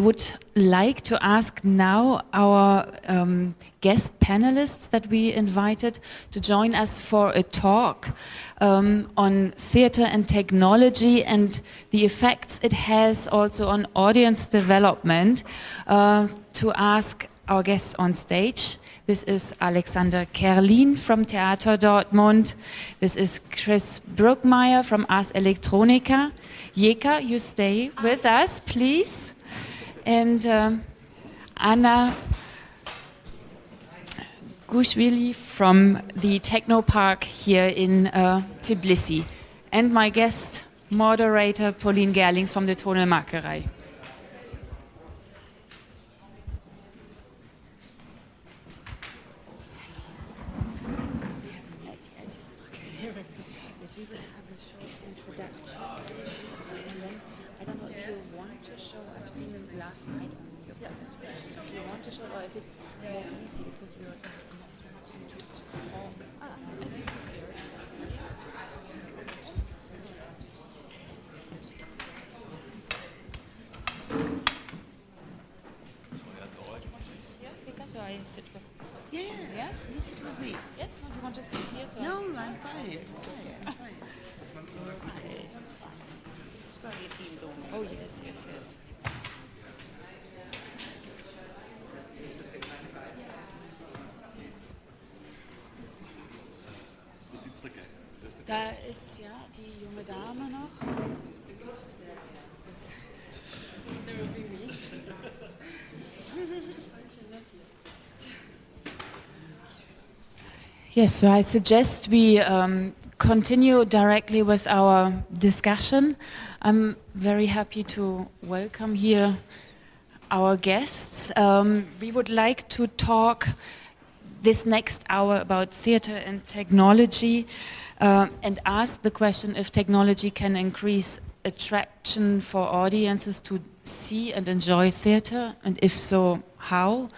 I would like to ask now our guest panelists that we invited to join us for a talk on theater and technology and the effects it has also on audience development. To ask our guests on stage. This is Alexander Kerlin from Theater Dortmund. This is Chris Bruckmayr from Ars Electronica. Jeka, you stay with us, please. And Anna Gugushvili from the Techno Park here in Tbilisi. And my guest moderator, Paulien Geerlings from the Toneelmakerij. Sit with Yes, you sit with me. Yes, no, you want to sit here? So no, I'm fine. I'm fine. It's very team domain. Oh yes, yes, yes. Da ist ja die junge Dame noch. Yes, so I suggest we continue directly with our discussion. I'm very happy to welcome here our guests. We would like to talk this next hour about theater and technology and ask the question if technology can increase attraction for audiences to see and enjoy theater, and if so, how?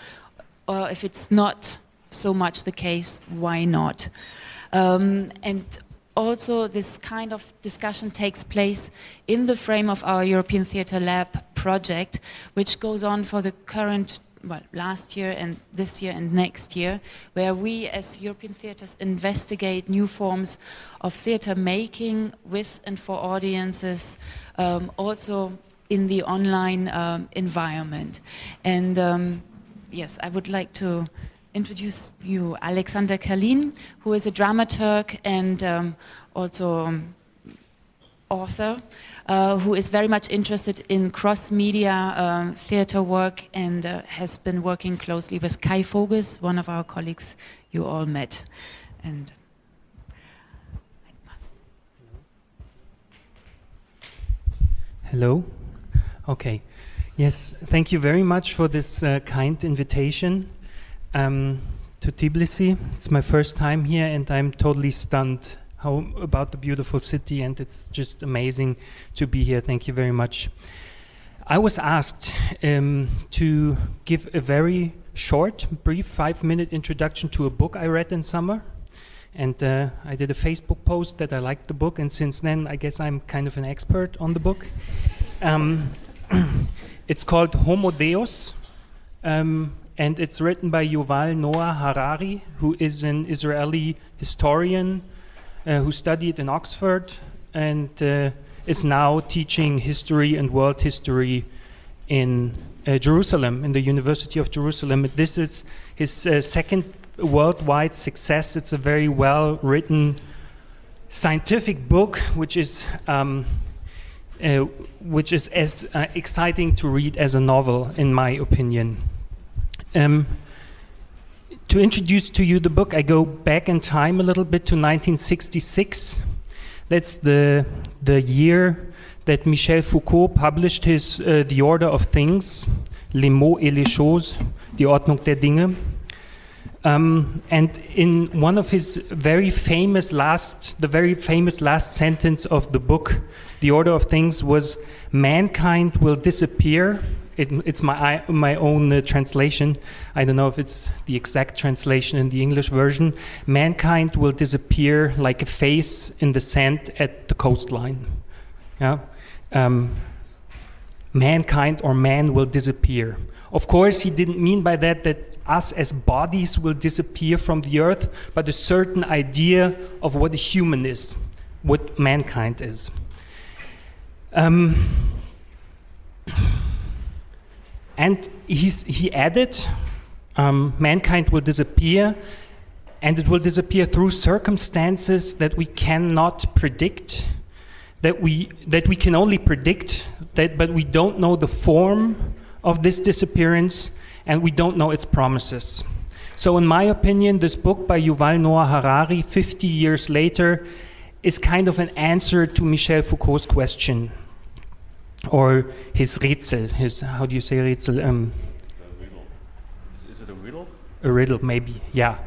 Or if it's not so much the case, why not? And also this kind of discussion takes place in the frame of our European Theatre Lab project, which goes on for the current, well, last year and this year and next year, where we as European theatres investigate new forms of theatre making with and for audiences, also in the online environment. And yes, I would like to introduce you Alexander Kerlin, who is a dramaturg and also author, who is very much interested in cross-media theatre work and has been working closely with Kai Voges, one of our colleagues you all met. And hello. Okay. Yes, thank you very much for this kind invitation. To Tbilisi. It's my first time here and I'm totally stunned about the beautiful city, and it's just amazing to be here. Thank you very much. I was asked to give a very short, brief 5-minute introduction to a book I read in summer, and I did a Facebook post that I liked the book, and since then I guess I'm kind of an expert on the book. It's called Homo Deus. And it's written by Yuval Noah Harari, who is an Israeli historian who studied in Oxford and is now teaching history and world history in Jerusalem, in the University of Jerusalem. This is his second worldwide success. It's a very well-written scientific book, which is as exciting to read as a novel, in my opinion. To introduce to you the book, I go back in time a little bit to 1966. That's the year that Michel Foucault published his The Order of Things, Les mots et les choses, Die Ordnung der Dinge. And in one of his very famous last sentence of the book, The Order of Things, was, "Mankind will disappear." It's my own translation. I don't know if it's the exact translation in the English version. "Mankind will disappear like a face in the sand at the coastline." Yeah. mankind or man will disappear. Of course, he didn't mean by that us as bodies will disappear from the earth, but a certain idea of what a human is, what mankind is. And he added, mankind will disappear, and it will disappear through circumstances that we cannot predict, that we can only predict, but we don't know the form of this disappearance, and we don't know its promises. So in my opinion, this book by Yuval Noah Harari, 50 years later, is kind of an answer to Michel Foucault's question, or his Rätsel, how do you say Rätsel? A riddle. Is it a riddle? A riddle, maybe, yeah.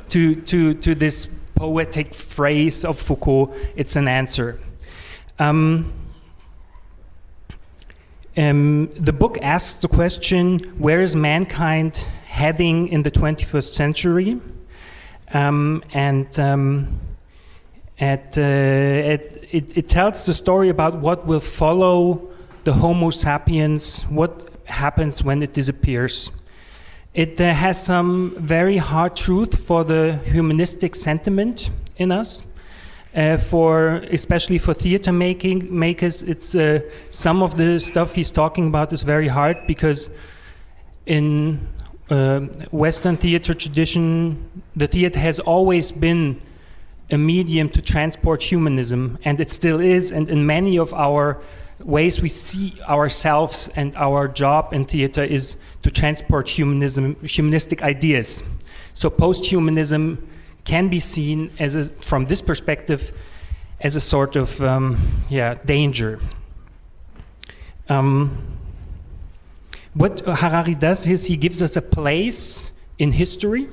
To this poetic phrase of Foucault, it's an answer. The book asks the question, where is mankind heading in the 21st century? It tells the story about what will follow the Homo sapiens, what happens when it disappears. It has some very hard truth for the humanistic sentiment in us. Especially for theater makers, it's some of the stuff he's talking about is very hard, because in Western theater tradition, the theater has always been a medium to transport humanism, and it still is. And in many of our ways we see ourselves, and our job in theater is to transport humanistic ideas. So post-humanism can be seen from this perspective as a sort of danger. What Harari does is he gives us a place in history,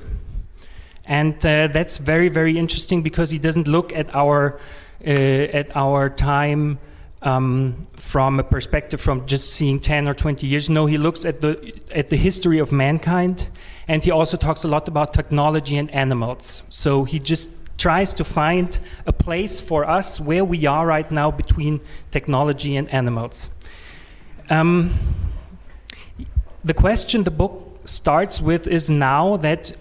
and that's very, very interesting, because he doesn't look at our time from a perspective from just seeing 10 or 20 years. No, he looks at the history of mankind, and he also talks a lot about technology and animals. So he just tries to find a place for us where we are right now between technology and animals. The question the book starts with is now that,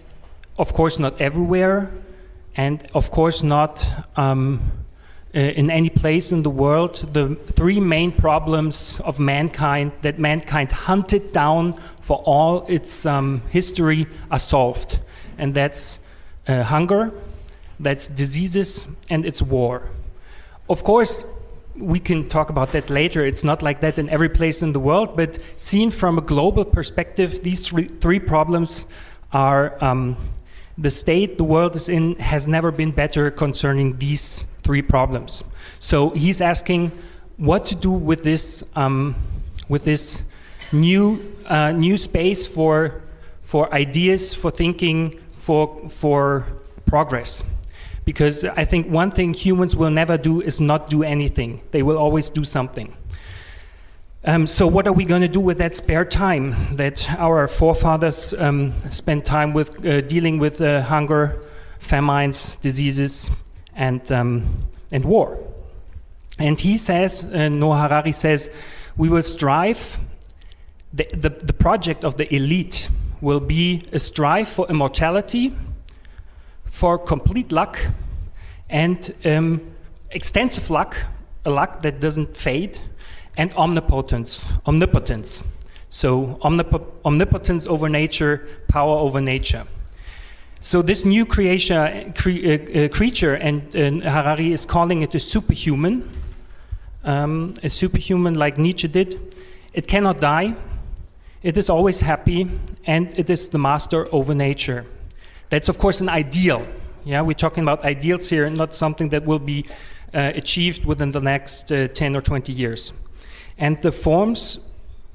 of course, not everywhere, and of course not in any place in the world, the three main problems of mankind that mankind hunted down for all its history are solved. And that's hunger, that's diseases, and it's war. Of course, we can talk about that later. It's not like that in every place in the world, but seen from a global perspective, these three problems are the state the world is in has never been better concerning these three problems. So he's asking what to do with this new space for ideas, for thinking, for progress. Because I think one thing humans will never do is not do anything. They will always do something. So what are we going to do with that spare time that our forefathers spent time with dealing with hunger, famines, diseases, and war? And he says, Noah Harari says, we will strive. The project of the elite will be a strive for immortality, for complete luck, and extensive luck, a luck that doesn't fade, and omnipotence. So omnipotence over nature, power over nature. So this new creature, and Harari is calling it a superhuman like Nietzsche did. It cannot die, it is always happy, and it is the master over nature. That's of course an ideal. Yeah, we're talking about ideals here, and not something that will be achieved within the next 10 or 20 years. And the forms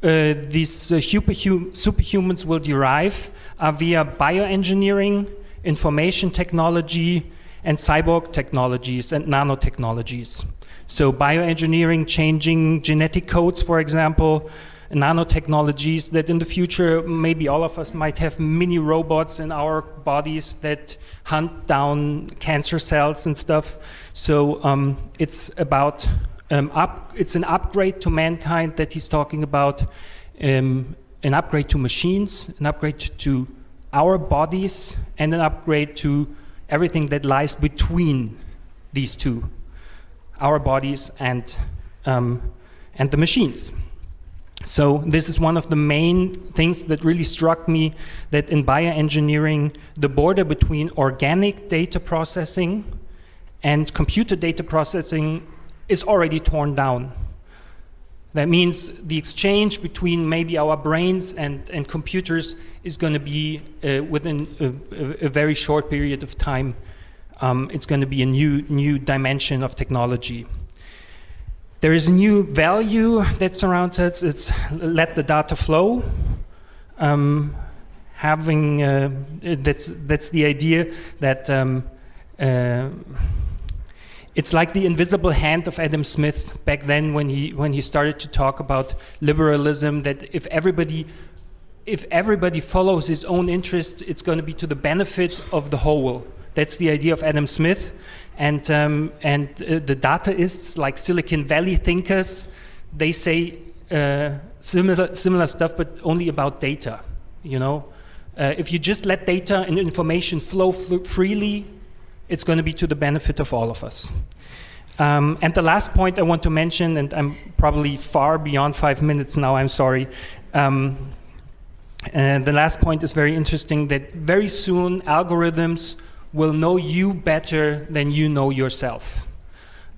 these superhumans will derive are via bioengineering, information technology, and cyborg technologies and nanotechnologies. So bioengineering, changing genetic codes, for example, nanotechnologies that in the future maybe all of us might have mini robots in our bodies that hunt down cancer cells and stuff. So it's about It's an upgrade to mankind that he's talking about, an upgrade to machines, an upgrade to our bodies, and an upgrade to everything that lies between these two, our bodies and the machines. So this is one of the main things that really struck me, that in bioengineering, the border between organic data processing and computer data processing is already torn down. That means the exchange between maybe our brains and computers is going to be within a very short period of time. It's going to be a new dimension of technology. There is a new value that surrounds us. It's let the data flow. That's the idea that it's like the invisible hand of Adam Smith back then when he started to talk about liberalism. That if everybody follows his own interests, it's going to be to the benefit of the whole. That's the idea of Adam Smith. And the dataists, like Silicon Valley thinkers, they say similar stuff, but only about data. You know, if you just let data and information flow freely, it's going to be to the benefit of all of us. And the last point I want to mention, and I'm probably far beyond 5 minutes now, I'm sorry. And the last point is very interesting, that very soon algorithms will know you better than you know yourself.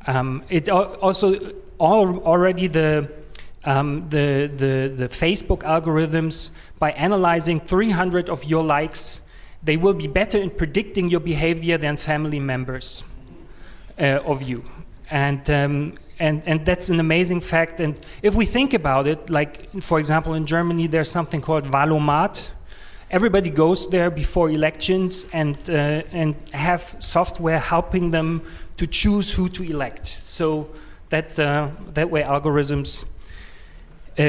It also already the Facebook algorithms, by analyzing 300 of your likes, they will be better in predicting your behavior than family members of you, and that's an amazing fact. And if we think about it, like for example in Germany, there's something called Valomat. Everybody goes there before elections and have software helping them to choose who to elect. So that way algorithms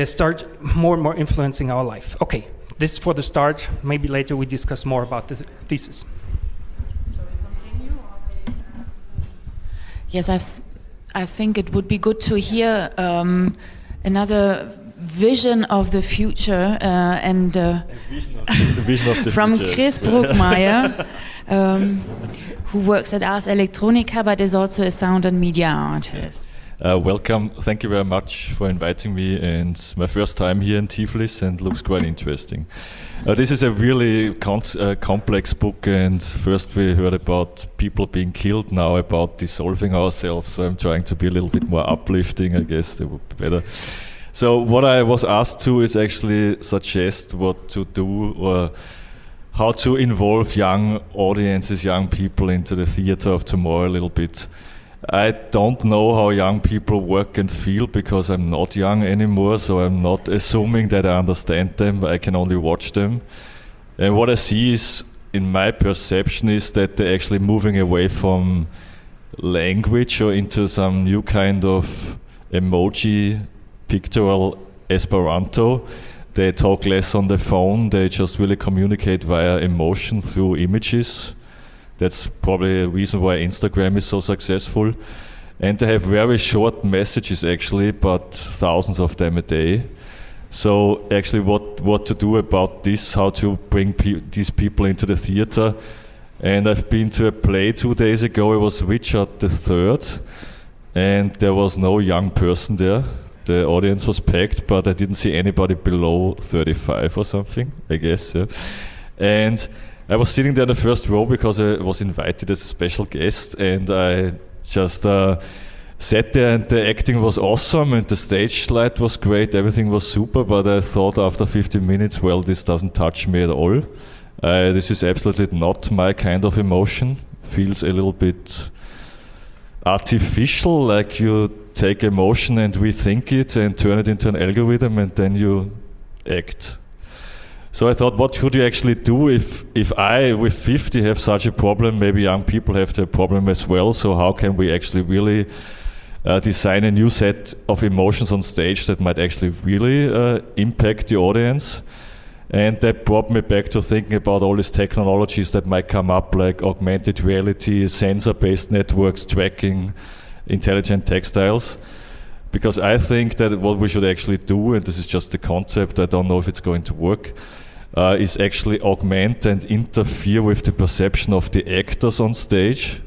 start more and more influencing our life. Okay, this is for the start. Maybe later we discuss more about the thesis. Shall we continue? Yes, I think it would be good to hear another vision of the future and The vision of the from future. Chris Bruckmayr, who works at Ars Electronica but is also a sound and media artist. Welcome. Thank you very much for inviting me, and my first time here in Tbilisi, and looks quite interesting. This is a really complex book, and first we heard about people being killed, now about dissolving ourselves, so I'm trying to be a little bit more uplifting, I guess that would be better. So what I was asked to is actually suggest what to do or how to involve young audiences, young people into the theater of tomorrow a little bit. I don't know how young people work and feel because I'm not young anymore, so I'm not assuming that I understand them. I can only watch them. And what I see is, in my perception, is that they're actually moving away from language or into some new kind of emoji, pictorial Esperanto. They talk less on the phone, they just really communicate via emotion through images. That's probably a reason why Instagram is so successful. And they have very short messages actually, but thousands of them a day. So actually what to do about this, how to bring these people into the theater. And I've been to a play 2 days ago, it was Richard III, and there was no young person there. The audience was packed, but I didn't see anybody below 35 or something, I guess. Yeah. And I was sitting there in the first row because I was invited as a special guest, and I just sat there, and the acting was awesome, and the stage light was great, everything was super, but I thought after 15 minutes, well, this doesn't touch me at all. This is absolutely not my kind of emotion. Feels a little bit artificial, like you take emotion and rethink it and turn it into an algorithm and then you act. So I thought, what should you actually do if I, with 50, have such a problem? Maybe young people have the problem as well. So how can we actually really design a new set of emotions on stage that might actually really impact the audience? And that brought me back to thinking about all these technologies that might come up, like augmented reality, sensor-based networks, tracking, intelligent textiles. because I think that what we should actually do, and this is just the concept, I don't know if it's going to work, is actually augment and interfere with the perception of the actors on stage,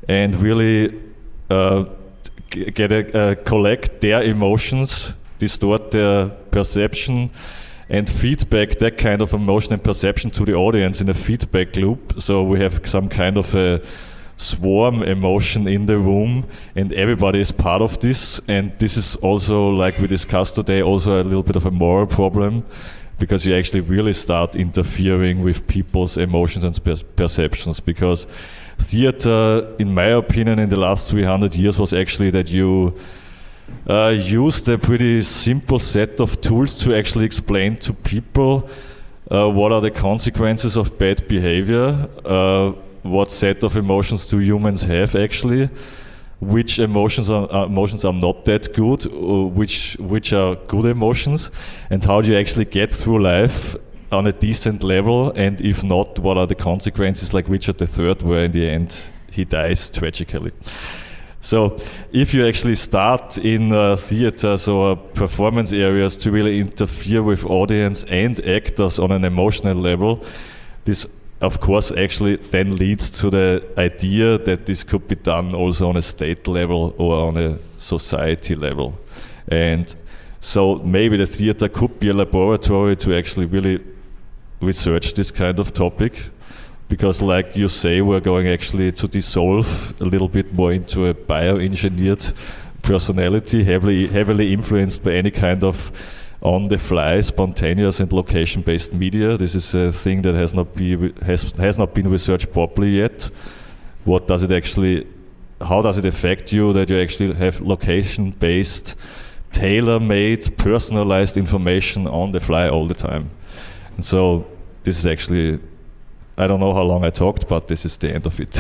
and really collect their emotions, distort their perception, and feedback that kind of emotion and perception to the audience in a feedback loop. So we have some kind of a swarm emotion in the room, and everybody is part of this. And this is also, like we discussed today, also a little bit of a moral problem, because you actually really start interfering with people's emotions and perceptions. Because theater, in my opinion, in the last 300 years was actually that you used a pretty simple set of tools to actually explain to people what are the consequences of bad behavior, what set of emotions do humans have actually, which emotions are not that good, which are good emotions, and how do you actually get through life on a decent level, and if not, what are the consequences, like Richard III, where in the end he dies tragically. So if you actually start in theaters or performance areas to really interfere with audience and actors on an emotional level, this of course actually then leads to the idea that this could be done also on a state level or on a society level. And so maybe the theater could be a laboratory to actually really research this kind of topic. Because like you say, we're going actually to dissolve a little bit more into a bioengineered personality, heavily influenced by any kind of on-the-fly, spontaneous and location-based media. This is a thing that has not been researched properly yet. What does it actually, how does it affect you that you actually have location-based, tailor-made, personalized information on the fly all the time? And so this is actually, I don't know how long I talked, but this is the end of it.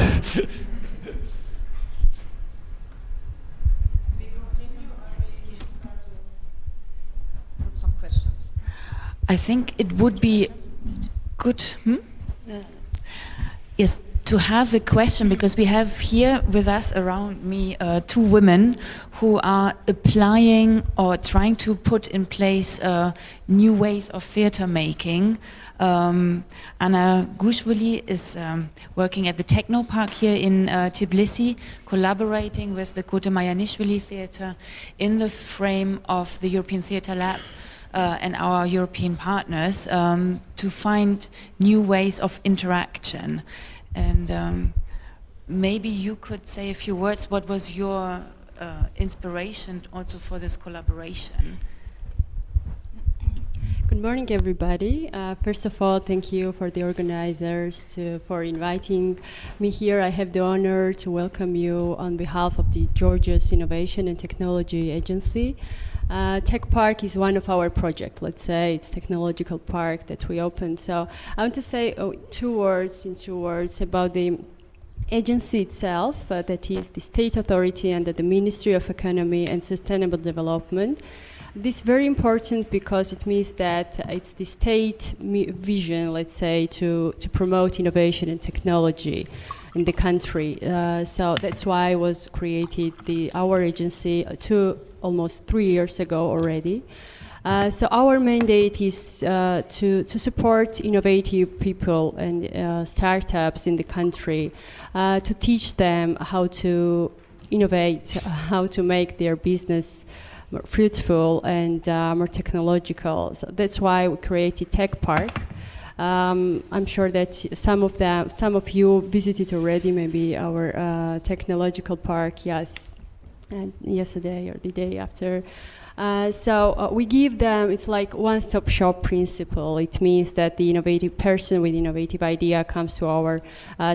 Put some questions. I think it would be good, yes, to have a question, because we have here with us around me 2 women who are applying or trying to put in place new ways of theater making. Anna Gugushvili is working at the Techno Park here in Tbilisi, collaborating with the Kote Marjanishvili Theatre in the frame of the European Theatre Lab and our European partners to find new ways of interaction. And maybe you could say a few words. What was your inspiration also for this collaboration? Good morning, everybody. First of all, thank you for the organizers for inviting me here. I have the honor to welcome you on behalf of the Georgia's Innovation and Technology Agency. Tech Park is one of our projects. Let's say it's technological park that we opened. So I want to say two words about the agency itself, that is the state authority under the Ministry of Economy and Sustainable Development. This is very important because it means that it's the state vision, let's say, to promote innovation and technology in the country. So that's why was created our agency almost 3 years ago already. So our mandate is to support innovative people and startups in the country, to teach them how to innovate, how to make their business more fruitful and more technological. So that's why we created Tech Park. I'm sure that some of you visited already, maybe our technological park, yes, and yesterday or the day after. So we give them, it's like one-stop shop principle. It means that the innovative person with innovative idea comes to our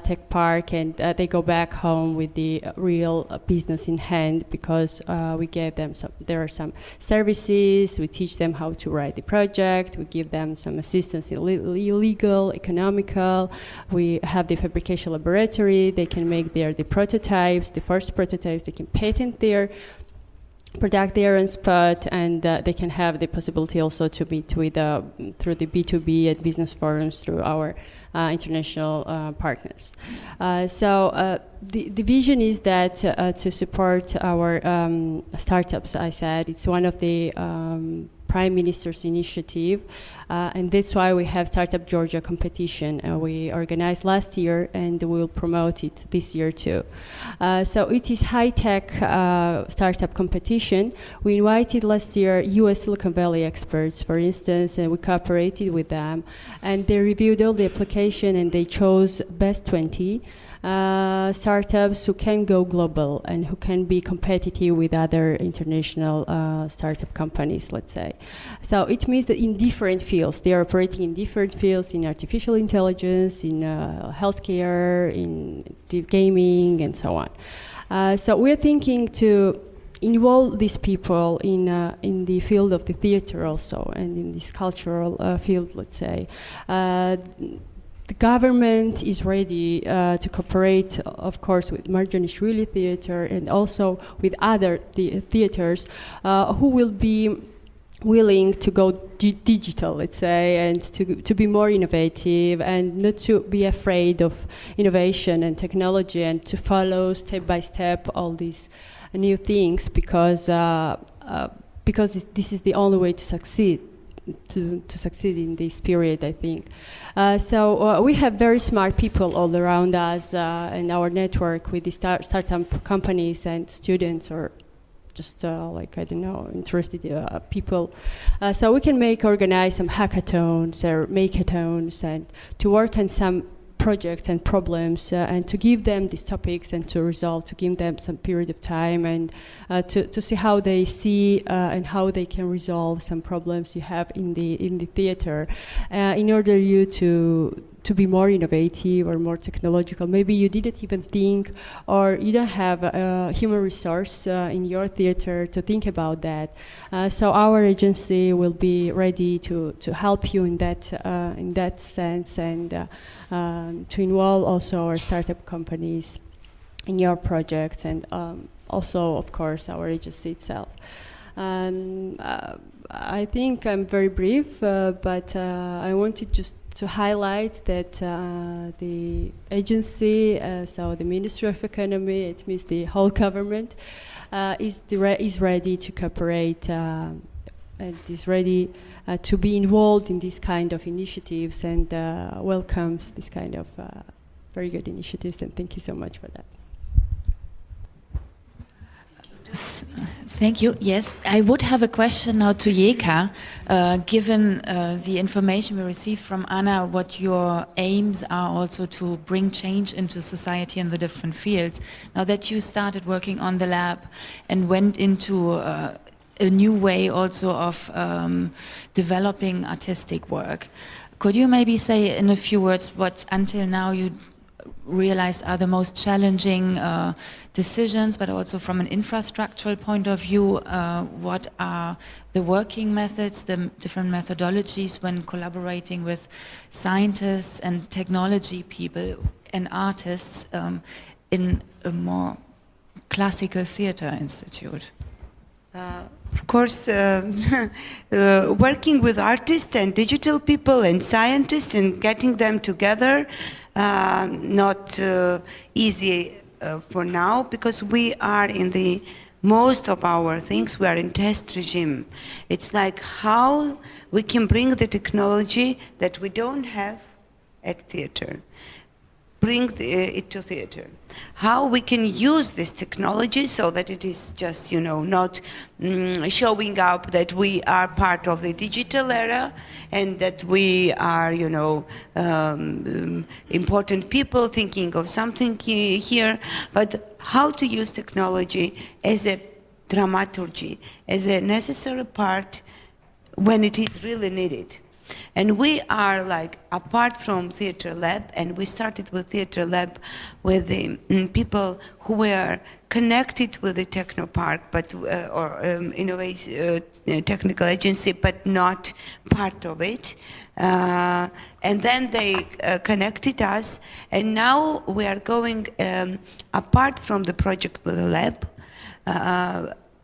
tech park, and they go back home with the real business in hand, because we gave them there are some services, we teach them how to write the project, we give them some assistance in legal, economical, we have the fabrication laboratory, they can make the prototypes, the first prototypes, they can patent their product there on spot, and they can have the possibility also to meet with through the B2B and business forums through our international partners. So the vision is that to support our startups, I said, it's one of the Prime Minister's initiative, and that's why we have Startup Georgia competition. We organized last year, and we'll promote it this year too. So it is high-tech startup competition. We invited last year US Silicon Valley experts, for instance, and we cooperated with them, and they reviewed all the application, and they chose best 20 startups who can go global and who can be competitive with other international startup companies, let's say. So it means that in different fields, they are operating in different fields, in artificial intelligence, in healthcare, in gaming, and so on. So we're thinking to involve these people in the field of the theater also, and in this cultural field, let's say. The government is ready to cooperate, of course, with Marjanishvili theater and also with other theaters who will be willing to go digital, let's say, and to be more innovative and not to be afraid of innovation and technology, and to follow step by step all these new things, because this is the only way to succeed. To succeed in this period, I think. So we have very smart people all around us in our network with the startup companies and students, or just like, I don't know, interested people. So we can organize some hackathons or makeathons, and to work on some projects and problems, and to give them these topics and to give them some period of time, and to see how they see and how they can resolve some problems you have in the theater, in order you to be more innovative or more technological. Maybe you didn't even think, or you don't have a human resource in your theater to think about that. So our agency will be ready to help you in that sense, and to involve also our startup companies in your projects, and also, of course, our agency itself. I think I'm very brief, but I wanted just to highlight that the agency, so the Ministry of Economy, it means the whole government, is ready to cooperate and is ready to be involved in this kind of initiatives, and welcomes this kind of very good initiatives, and thank you so much for that. Thank you. Yes, I would have a question now to Jeka. Given the information we received from Anna, what your aims are also to bring change into society in the different fields. Now that you started working on the lab and went into a new way also of developing artistic work, could you maybe say in a few words what until now you realize are the most challenging decisions, but also from an infrastructural point of view, what are the working methods, the different methodologies when collaborating with scientists and technology people and artists in a more classical theater institute? Of course, working with artists and digital people and scientists and getting them together, not easy for now, because we are in the most of our things, we are in test regime. It's like how we can bring the technology that we don't have at theater, bring it to theater. How we can use this technology so that it is just, you know, not showing up that we are part of the digital era and that we are, you know, important people thinking of something here, but how to use technology as a dramaturgy, as a necessary part when it is really needed. And we are like apart from Theatre Lab, and we started with Theatre Lab with the people who were connected with the Techno Park, but innovation technical agency, but not part of it. And then they connected us, and now we are going apart from the project with the lab.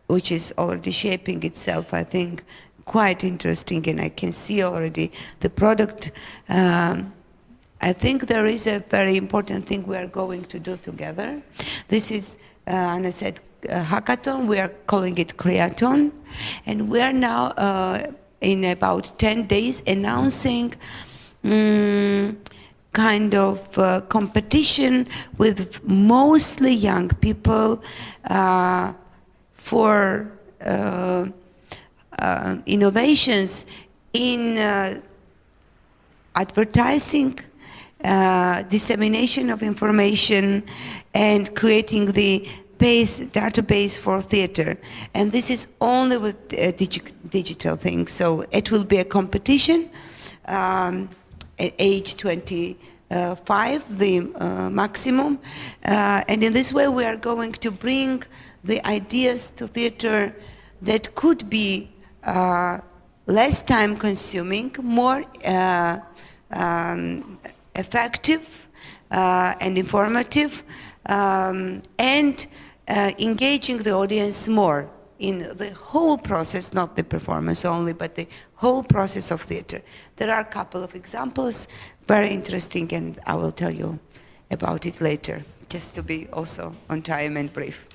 which is already shaping itself, I think, quite interesting, and I can see already the product. I think there is a very important thing we are going to do together. This is, and I said, hackathon, we are calling it Creaton, and we are now in about 10 days announcing kind of competition with mostly young people for innovations in advertising, dissemination of information, and creating the database for theater. And this is only with digital things. So it will be a competition at age 25, the maximum. And in this way, we are going to bring the ideas to theater that could be less time consuming, more effective and informative, and engaging the audience more in the whole process, not the performance only, but the whole process of theater. There are a couple of examples, very interesting, and I will tell you about it later, just to be also on time and brief.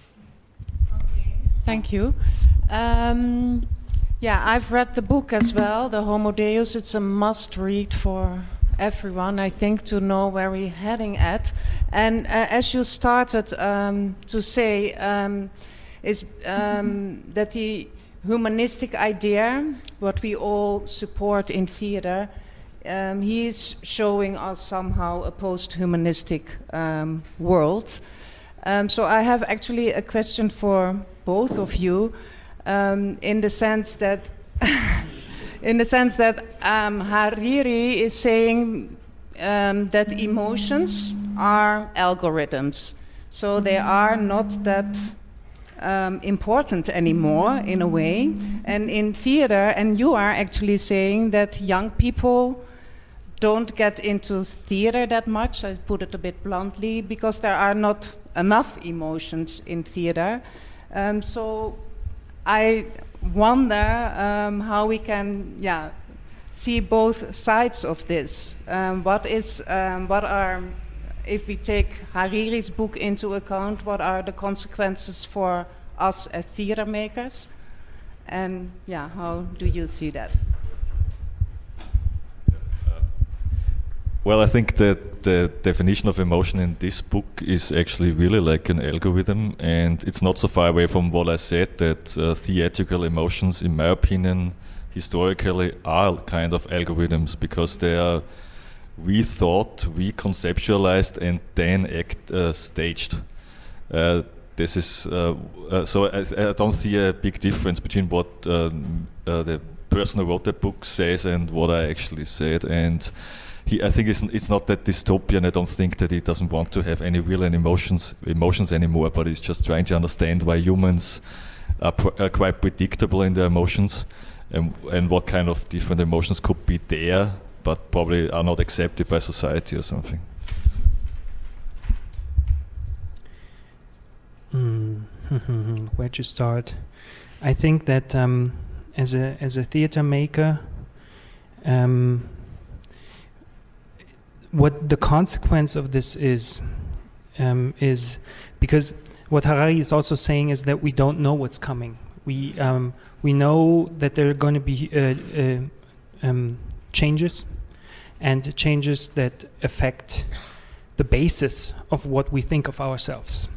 Okay. Thank you. Yeah, I've read the book as well, the Homo Deus. It's a must-read for everyone, I think, to know where we're heading at. And as you started to say, is that the humanistic idea, what we all support in theater, he is showing us somehow a post-humanistic world. So I have actually a question for both of you, in the sense that Hariri is saying that emotions are algorithms, so they are not that important anymore in a way. And in theater, and you are actually saying that young people don't get into theater that much, I put it a bit bluntly, because there are not enough emotions in theater. So I wonder how we can see both sides of this. What are, if we take Hariri's book into account, what are the consequences for us as theater makers? And how do you see that? Well, I think that the definition of emotion in this book is actually really like an algorithm, and it's not so far away from what I said, that theatrical emotions, in my opinion, historically are kind of algorithms, because they are rethought, reconceptualized, and then staged. This is so I don't see a big difference between what the person who wrote the book says and what I actually said. And I think it's not that dystopian. I don't think that he doesn't want to have any real emotions anymore, but he's just trying to understand why humans are quite predictable in their emotions, and what kind of different emotions could be there, but probably are not accepted by society or something. Where to start? I think that as a theater maker, what the consequence of this is because what Harari is also saying is that we don't know what's coming. We know that there are going to be changes, and changes that affect the basis of what we think of ourselves.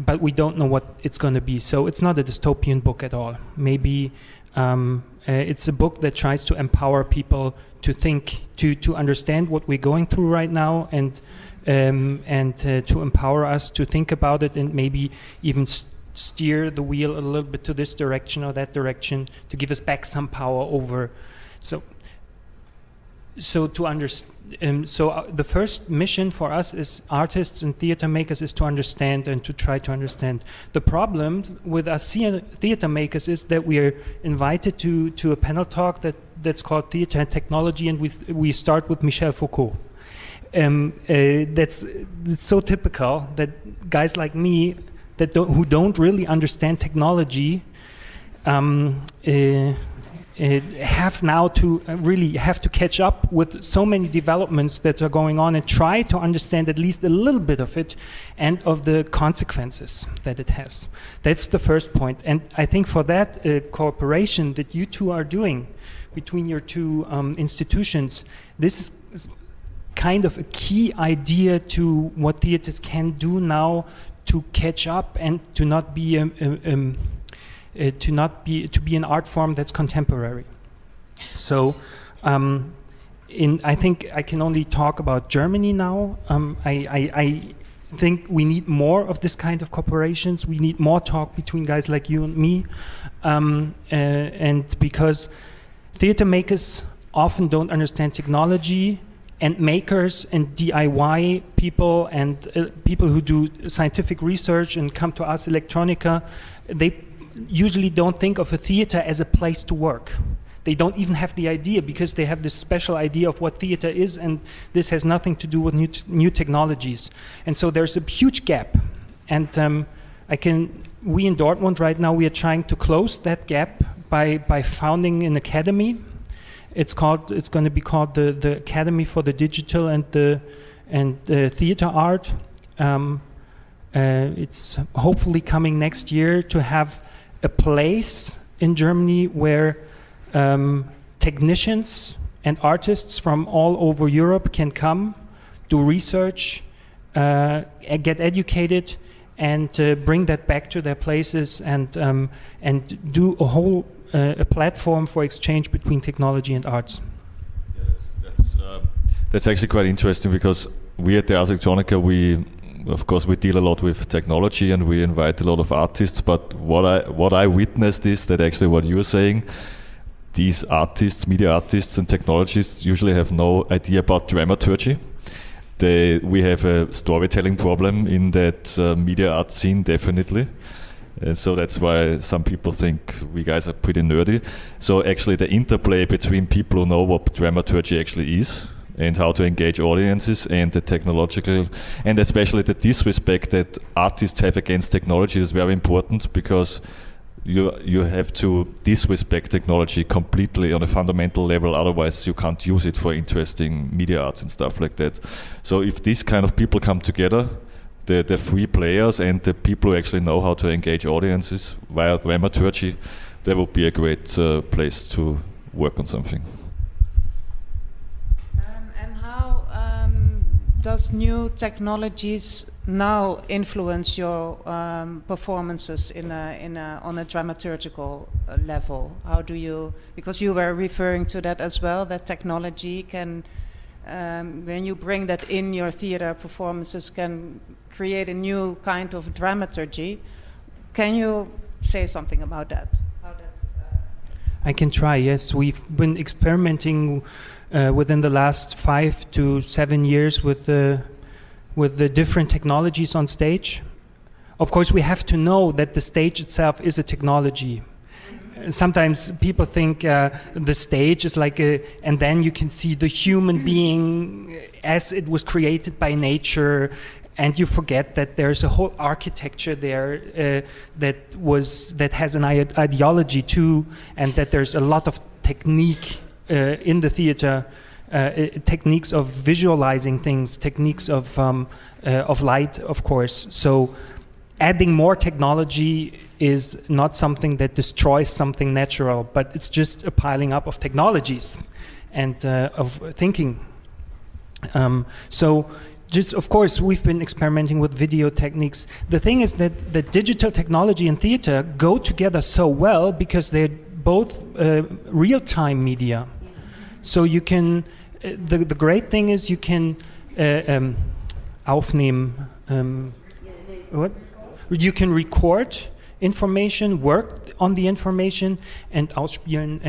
But we don't know what it's going to be. So it's not a dystopian book at all. Maybe it's a book that tries to empower people to think, to understand what we're going through right now, and to empower us to think about it, and maybe even steer the wheel a little bit to this direction or that direction, to give us back some power over. So to understand. The first mission for us as artists and theater makers is to understand and to try to understand. The problem with us theater makers is that we are invited to a panel talk that's called Theater and Technology, and we start with Michel Foucault. It's so typical that guys like me who don't really understand technology have now to really have to catch up with so many developments that are going on and try to understand at least a little bit of it and of the consequences that it has. That's the first point. And I think for that cooperation that you two are doing between your two institutions, this is kind of a key idea to what theaters can do now to catch up and to not be to be an art form that's contemporary. So, I think I can only talk about Germany now. I think we need more of this kind of cooperations. We need more talk between guys like you and me, and because theater makers often don't understand technology, and makers and DIY people and people who do scientific research and come to us, Electronica, they usually don't think of a theater as a place to work. They don't even have the idea because they have this special idea of what theater is, and this has nothing to do with new technologies. And so there's a huge gap. And we in Dortmund right now, we are trying to close that gap by founding an academy. It's going to be called the Academy for the Digital and the Theater Art. It's hopefully coming next year to have a place in Germany where technicians and artists from all over Europe can come, do research, get educated, and bring that back to their places and do a whole a platform for exchange between technology and arts. Yes, that's actually quite interesting, because we at the Electronica, of course, we deal a lot with technology and we invite a lot of artists. But what I witnessed is that actually what you're saying, these artists, media artists and technologists usually have no idea about dramaturgy. We have a storytelling problem in that media art scene, definitely. And so that's why some people think we guys are pretty nerdy. So actually the interplay between people who know what dramaturgy actually is and how to engage audiences, and the technological, and especially the disrespect that artists have against technology is very important, because you have to disrespect technology completely on a fundamental level, otherwise you can't use it for interesting media arts and stuff like that. So if these kind of people come together, the free players and the people who actually know how to engage audiences via dramaturgy, that would be a great place to work on something. And how does new technologies now influence your performances on a dramaturgical level? How do you, because you were referring to that as well, that technology can, when you bring that in your theater performances, can create a new kind of dramaturgy. Can you say something about that? I can try, yes. We've been experimenting within the last 5 to 7 years with the different technologies on stage. Of course, we have to know that the stage itself is a technology. Sometimes people think the stage is like and then you can see the human being as it was created by nature, and you forget that there's a whole architecture there that has an ideology too, and that there's a lot of technique in the theater, techniques of visualizing things, techniques of light, of course. So adding more technology is not something that destroys something natural, but it's just a piling up of technologies and of thinking. So just, of course, we've been experimenting with video techniques. The thing is that the digital technology and theater go together so well because they're both real-time media. So you can, the great thing is you can aufnehmen, what? You can record information, work on the information, and ausspielen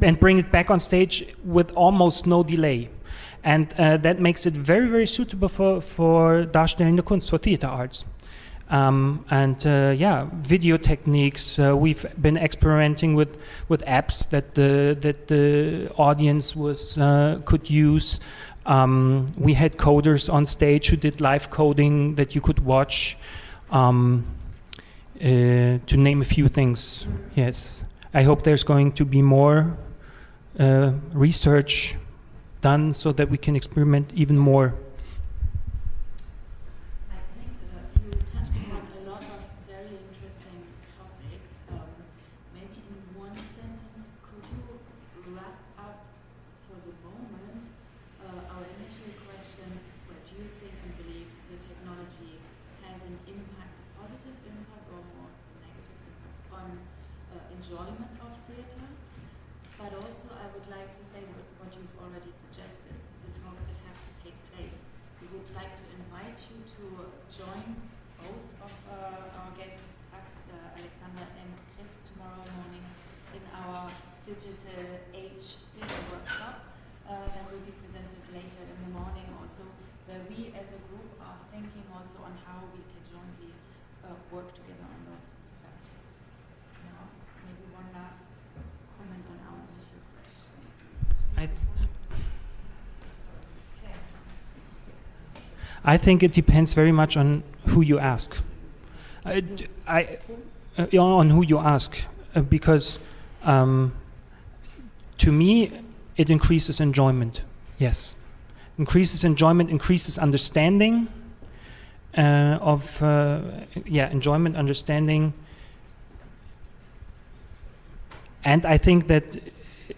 and bring it back on stage with almost no delay. And that makes it very, very suitable for darstellende Kunst, for theater arts. Video techniques. We've been experimenting with apps that the audience could use. We had coders on stage who did live coding that you could watch, to name a few things. Yes, I hope there's going to be more research done so that we can experiment even more. I think you touched upon a lot of very interesting topics. Maybe in one sentence, could you wrap up for the moment our initial question: where do you think and believe the technology has an impact, positive impact or more negative impact on enjoyment of theatre? But also I would like to say what you've already suggested, the talks that have to take place. We would like to invite you to join both of our guests, Alexander and Chris, tomorrow morning in our Digital Age Theatre Workshop that will be presented later in the morning also, where we as a group are thinking also on how we can jointly work together on those subjects. Now, maybe one last comment on our initial question. I think it depends very much on who you ask. On who you ask, because to me it increases enjoyment. Yes, increases enjoyment, increases understanding enjoyment, understanding, and I think that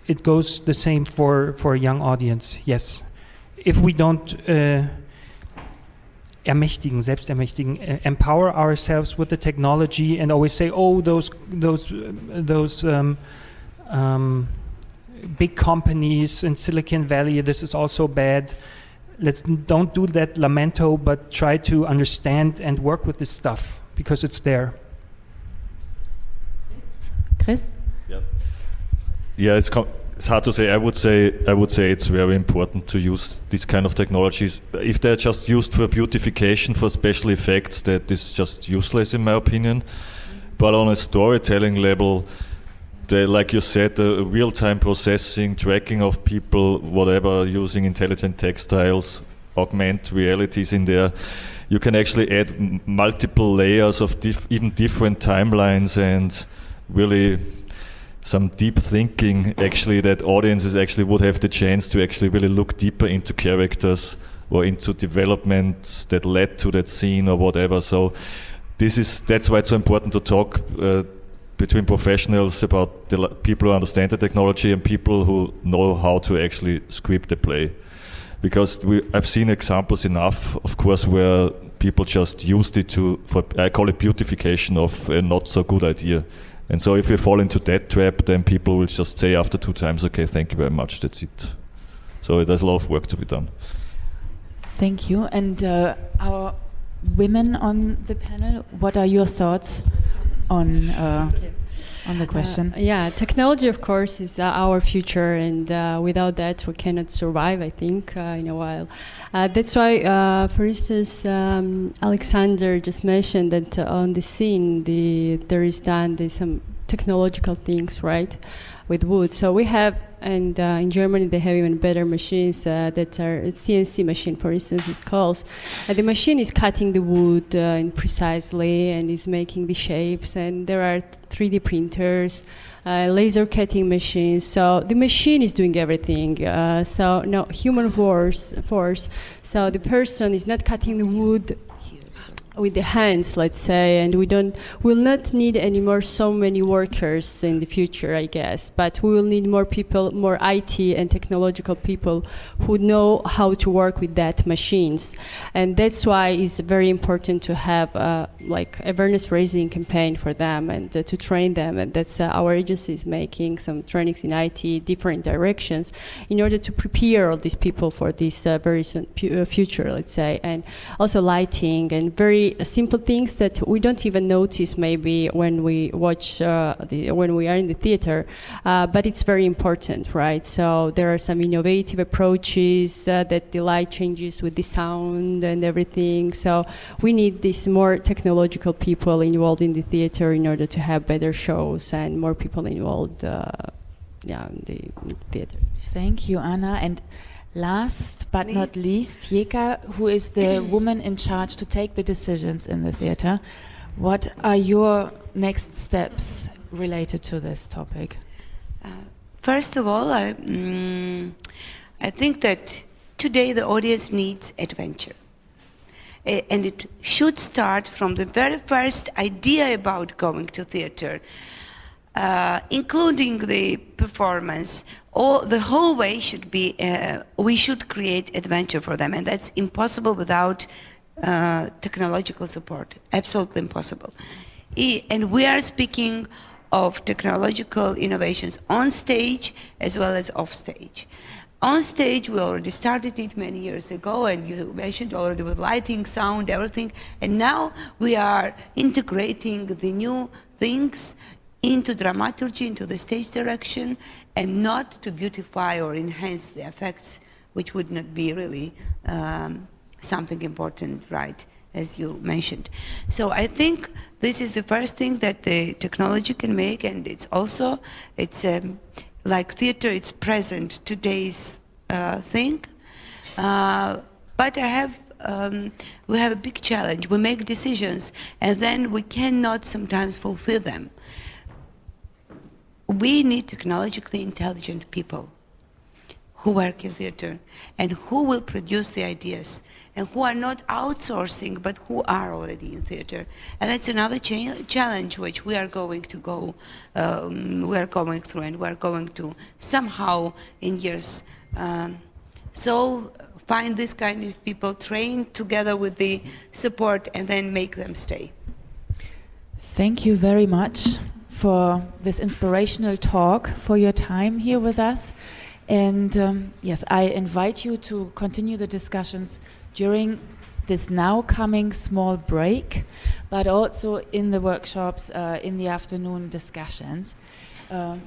it goes the same for a young audience. Yes, if we don't empower ourselves with the technology and always say, oh, those big companies in Silicon Valley, this is also bad. Don't do that lamento, but try to understand and work with this stuff because it's there. Chris? Yeah, it's hard to say. I would say it's very important to use these kind of technologies. If they're just used for beautification, for special effects, that is just useless in my opinion. But on a storytelling level, like you said, the real-time processing, tracking of people, whatever, using intelligent textiles, augment realities in there. You can actually add multiple layers of even different timelines and really some deep thinking, actually, that audiences actually would have the chance to actually really look deeper into characters or into development that led to that scene or whatever. So that's why it's so important to talk between professionals about the people who understand the technology and people who know how to actually script the play. Because I've seen examples enough, of course, where people just used it I call it beautification of a not so good idea. And so if we fall into that trap, then people will just say after 2 times, okay, thank you very much, that's it. So there's a lot of work to be done. Thank you. And our women on the panel, what are your thoughts on the question? Technology, of course, is our future, and without that, we cannot survive, I think, in a while. That's why, for instance, Alexander just mentioned that on the scene, there's some technological things, right, with wood. So we have, and in Germany they have even better machines that are a CNC machine, for instance, it calls. The machine is cutting the wood precisely and is making the shapes, and there are 3D printers, laser cutting machines. So the machine is doing everything. So no human force. So the person is not cutting the wood with the hands, let's say, and we'll not need anymore so many workers in the future, I guess, but we will need more people, more IT and technological people who know how to work with that machines. And that's why it's very important to have like awareness raising campaign for them and to train them, and that's our agency is making some trainings in IT, different directions, in order to prepare all these people for this very soon future, let's say, and also lighting and very simple things that we don't even notice maybe when we watch when we are in the theater, but it's very important, right? So there are some innovative approaches that the light changes with the sound and everything. So we need these more technological people involved in the theater in order to have better shows and more people involved in the theater. Thank you, Anna. And Last but Me? not least, Jeka, who is the woman in charge to take the decisions in the theater. What are your next steps related to this topic? First of all, I think that today the audience needs adventure. And it should start from the very first idea about going to theater, including the performance. The whole way should be, we should create adventure for them, and that's impossible without technological support, absolutely impossible. And we are speaking of technological innovations on stage as well as off stage. On stage, we already started it many years ago, and you mentioned already with lighting, sound, everything. And now we are integrating the new things into dramaturgy, into the stage direction, and not to beautify or enhance the effects, which would not be really something important, right, as you mentioned. So I think this is the first thing that the technology can make, and it's also, like theater, it's present today's thing. But we have a big challenge. We make decisions, and then we cannot sometimes fulfill them. We need technologically intelligent people who work in theater and who will produce the ideas and who are not outsourcing but who are already in theater. And that's another challenge which we are going to go, we are going through, and we are going to somehow in years so find this kind of people, train together with the support, and then make them stay. Thank you very much for this inspirational talk, for your time here with us. And yes, I invite you to continue the discussions during this now coming small break, but also in the workshops, in the afternoon discussions.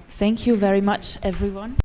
Thank you very much, everyone.